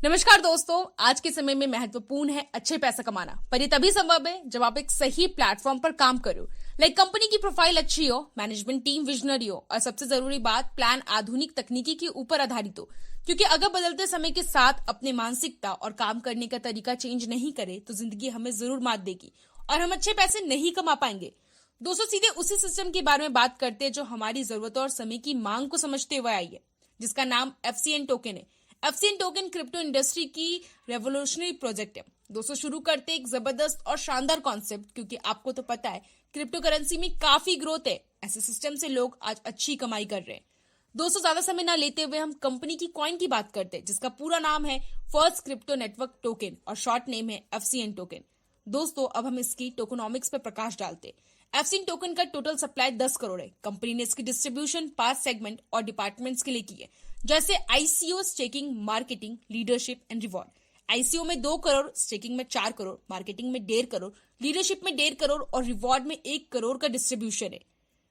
नमस्कार दोस्तों, आज के समय में महत्वपूर्ण है अच्छे पैसा कमाना, पर ये तभी संभव है जब आप एक सही प्लेटफॉर्म पर काम करो। कंपनी की प्रोफाइल अच्छी हो, मैनेजमेंट टीम विजनरी हो और सबसे जरूरी बात प्लान आधुनिक तकनीकी के ऊपर आधारित हो। क्योंकि अगर बदलते समय के साथ अपने मानसिकता और काम करने का तरीका चेंज नहीं करे तो जिंदगी हमें जरूर मात देगी और हम अच्छे पैसे नहीं कमा पाएंगे। दोस्तों, सीधे उसी सिस्टम के बारे में बात करते हैं जो हमारी जरूरतों और समय की मांग को समझते हुए आई है, जिसका नाम FCN टोकन है। FCN टोकन क्रिप्टो इंडस्ट्री की रेवोल्यूशनरी प्रोजेक्ट है। दोस्तों, शुरू करते एक जबरदस्त और शानदार कॉन्सेप्ट, क्योंकि आपको तो पता है क्रिप्टो करेंसी में काफी ग्रोथ है। ऐसे सिस्टम से लोग आज अच्छी कमाई कर रहे हैं। दोस्तों, ज्यादा समय ना लेते हुए हम कंपनी की कॉइन की बात करते हैं, जिसका पूरा नाम है फर्स्ट क्रिप्टो नेटवर्क टोकन और शॉर्ट नेम है FCN टोकन। दोस्तों, अब हम इसकी टोकनॉमिक्स पर प्रकाश डालते हैं। FCN टोकन का टोटल सप्लाई 10 करोड़ है। कंपनी ने इसकी डिस्ट्रीब्यूशन 5 सेगमेंट और डिपार्टमेंट्स के लिए की है, जैसे ICO, staking, marketing, leadership and reward. ICO में 2 करोड़, स्टेकिंग में 4 करोड़, मार्केटिंग में 1.5 करोड़, लीडरशिप में 1.5 करोड़ और रिवॉर्ड में 1 करोड़ का डिस्ट्रीब्यूशन है।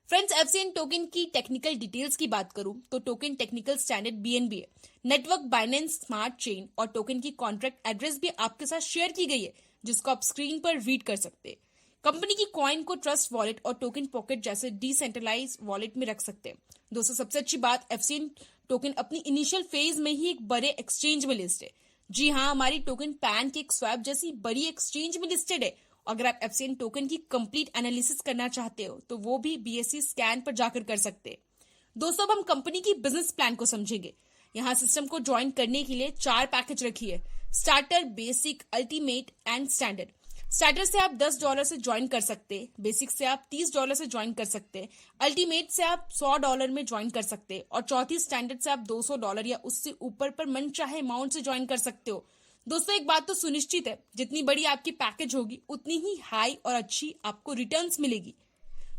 फ्रेंड्स, FCN टोकन की टेक्निकल डिटेल्स की बात करूं तो टोकन टेक्निकल स्टैंडर्ड BNB है। नेटवर्क बाइनेंस स्मार्ट चेन और टोकन की कॉन्ट्रैक्ट एड्रेस भी आपके साथ शेयर की गई है, जिसको आप स्क्रीन पर रीड कर सकते हैं। कंपनी की कॉइन को ट्रस्ट वॉलेट और टोकन पॉकेट जैसे डिसेंट्रलाइज वॉलेट में रख सकते हैं। दोस्तों, सबसे अच्छी बात, FCN टोकन अपनी इनिशियल फेज में ही एक बड़े एक्सचेंज में लिस्ट है। जी हाँ, हमारी टोकन पैनकेक स्वैप जैसी बड़ी एक्सचेंज में लिस्टेड है। अगर आप FCN टोकन की कंप्लीट एनालिसिस करना चाहते हो तो वो भी BSE स्कैन पर जाकर कर सकते हैं। दोस्तों, अब हम कंपनी की बिजनेस प्लान को समझेंगे। यहाँ सिस्टम को ज्वाइन करने के लिए 4 पैकेज रखिए: starter, basic, ultimate and standard. Starter से आप $10 से ज्वाइन कर सकते हैं, बेसिक से आप $30 से ज्वाइन कर सकते हैं, अल्टीमेट से आप $100 में ज्वाइन कर सकते हैं और चौथी स्टैंडर्ड से आप $200 या उससे ऊपर पर मन चाहे अमाउंट से ज्वाइन कर सकते हो। दोस्तों, एक बात तो सुनिश्चित है, जितनी बड़ी आपकी पैकेज होगी उतनी ही हाई और अच्छी आपको रिटर्न्स मिलेगी।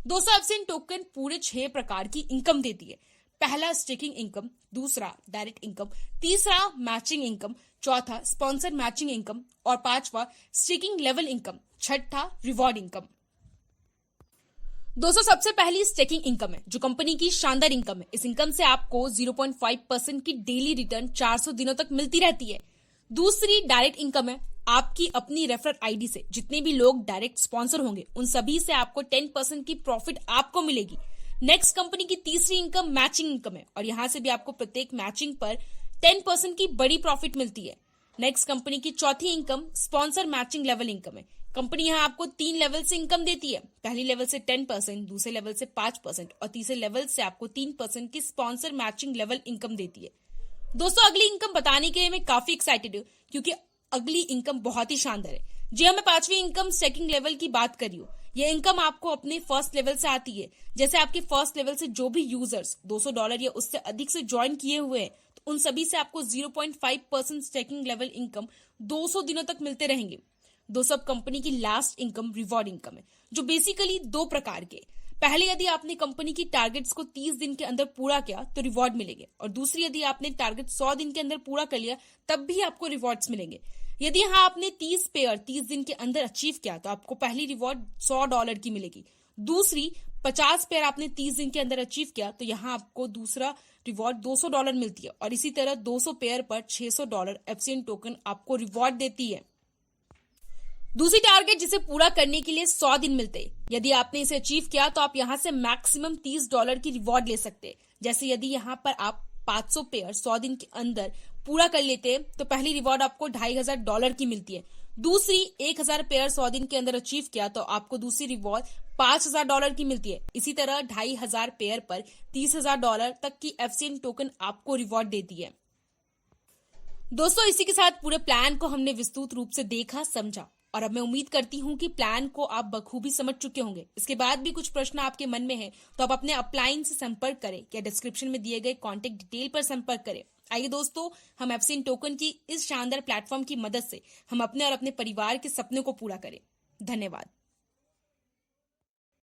दोस्तों, FCN टोकन पूरे 6 प्रकार की इनकम देती है। पहला स्टेकिंग इनकम, दूसरा डायरेक्ट इनकम, तीसरा मैचिंग इनकम, चौथा स्पॉन्सर मैचिंग इनकम और पांचवा स्टेकिंग लेवल इनकम, छठा रिवॉर्ड इनकम। दोस्तों, सबसे पहली स्टेकिंग इनकम है, जो कंपनी की शानदार इनकम है। इस इनकम से आपको 0.5% की डेली रिटर्न 400 दिनों तक मिलती रहती है। दूसरी डायरेक्ट इनकम है, आपकी अपनी रेफरल ID से जितने भी लोग डायरेक्ट स्पॉन्सर होंगे उन सभी से आपको 10% की प्रॉफिट आपको मिलेगी। नेक्स्ट, कंपनी की तीसरी इनकम मैचिंग इनकम है और यहां से भी आपको प्रत्येक मैचिंग पर 10% की बड़ी प्रॉफिट मिलती है। नेक्स्ट, कंपनी की चौथी income sponsor matching level income है। कंपनी यहां आपको 3 लेवल से इनकम देती है। पहली लेवल से 10%, दूसरे लेवल से 5% और तीसरे लेवल से आपको 3% की स्पॉन्सर मैचिंग लेवल इनकम देती है। दोस्तों, अगली इनकम बताने के लिए मैं काफी एक्साइटेड हूँ, क्योंकि अगली इनकम बहुत ही शानदार है। जी हाँ, मैं 5वीं इनकम स्टेकिंग लेवल की बात कर रही हूँ। यह इनकम आपको अपने फर्स्ट लेवल से आती है। जैसे आपके फर्स्ट लेवल से जो भी यूजर्स $200 या उससे अधिक से ज्वाइन किए हुए हैं, तो उन सभी से आपको 0.5% स्टेकिंग लेवल इनकम 200 दिनों तक मिलते रहेंगे। दोस्तों, अब कंपनी की लास्ट इनकम रिवॉर्ड इनकम है, जो बेसिकली 2 प्रकार के। पहले, यदि आपने कंपनी की टारगेट्स को 30 दिन के अंदर पूरा किया तो रिवॉर्ड मिलेंगे, और दूसरी, यदि आपने टारगेट 100 दिन के अंदर पूरा कर लिया तब भी आपको रिवॉर्ड्स मिलेंगे। यदि यहाँ आपने 30 पेयर 30 दिन के अंदर अचीव किया तो आपको पहली रिवॉर्ड $100 की मिलेगी। दूसरी, 50 पेयर आपने 30 दिन के अंदर अचीव किया तो यहाँ आपको दूसरा रिवॉर्ड $200 मिलती है, और इसी तरह 200 पेयर पर $600 FCN टोकन आपको रिवॉर्ड देती है। दूसरी टारगेट, जिसे पूरा करने के लिए 100 दिन मिलते हैं, यदि आपने इसे अचीव किया तो आप यहाँ से मैक्सिमम $30 की रिवॉर्ड ले सकते हैं। जैसे यदि यहाँ पर आप 500 पेयर 100 दिन के अंदर पूरा कर लेते हैं तो पहली रिवॉर्ड आपको $2500 की मिलती है। दूसरी, 1000 पेयर 100 दिन के अंदर अचीव किया तो आपको दूसरी रिवॉर्ड $5000 की मिलती है। इसी तरह 2500 पेयर पर $30000 तक की FCN टोकन आपको रिवॉर्ड देती है। दोस्तों, इसी के साथ पूरे प्लान को हमने विस्तृत रूप से देखा, समझा, और अब मैं उम्मीद करती हूँ कि प्लान को आप बखूबी समझ चुके होंगे। इसके बाद भी कुछ प्रश्न आपके मन में है तो आप अपने अपलाइन से संपर्क करें या डिस्क्रिप्शन में दिए गए कॉन्टेक्ट डिटेल पर संपर्क करें। आइए दोस्तों, हम FCN टोकन की इस शानदार प्लेटफॉर्म की मदद से हम अपने और अपने परिवार के सपनों को पूरा करें। धन्यवाद।